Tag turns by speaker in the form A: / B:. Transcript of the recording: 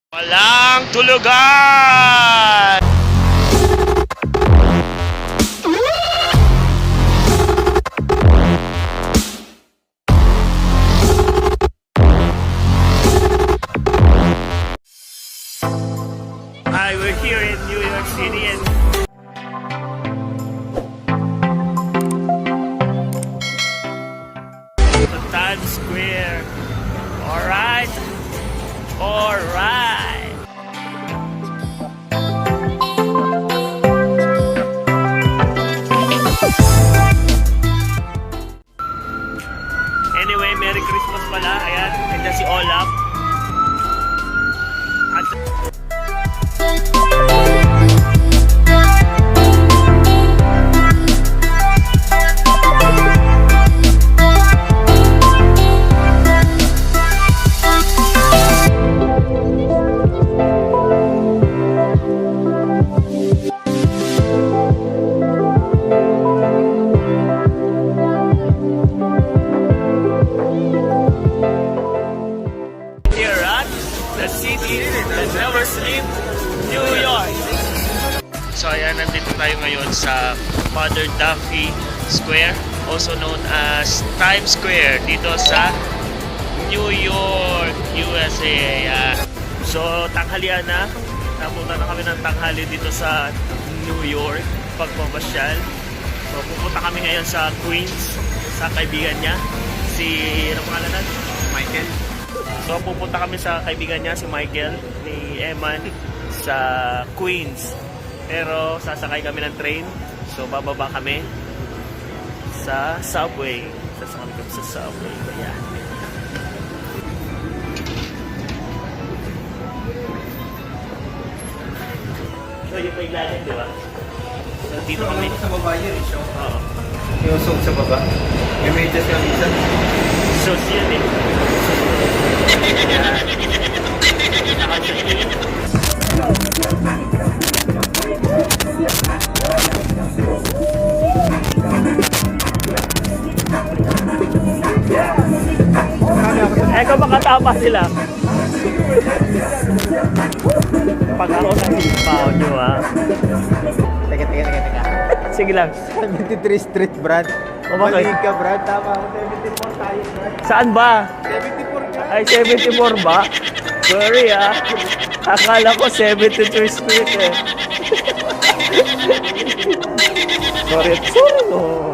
A: Walang tulugan! Hi, we're here in New York City and the Times Square. Alright. Alright. Anyway, Merry Christmas pala. Ayan, nandiyan si Olaf. At the city that never sleeps, New York. So ayan, nandito tayo ngayon sa Mother Duffy Square, also known as Times Square, dito sa New York, USA. Ayan. So tanghalian na, napunta na kami ng tanghali dito sa New York, pagmamasyal. So pupunta kami ngayon sa Queens, sa kaibigan niya, si, ano pangalan natin? Michael. So pupunta kami sa kaibigan niya, si Michael, ni Emman, sa Queens. Pero sasakay kami ng train. So bababa kami sa subway. Sasakay kami sa subway. Kaya so yung may lalim, di ba? So dito kami.
B: Sa baba yun, show.
A: Oo.
B: Yung suit sa baba. Yung medyas nga minsan.
A: So yun eh. Eko makatapa sila. Pag ako nasipaw nyo ha.
B: Teka.
A: Sige lang.
B: 73 Street, Brad.
A: O bakit?
B: Malig ka, Brad. Tama ako. 74 tayo, Brad.
A: Saan ba?
B: 74 ka.
A: Ay, 74 ba? Sorry ah. Akala ko 73 Street eh. Sorry no.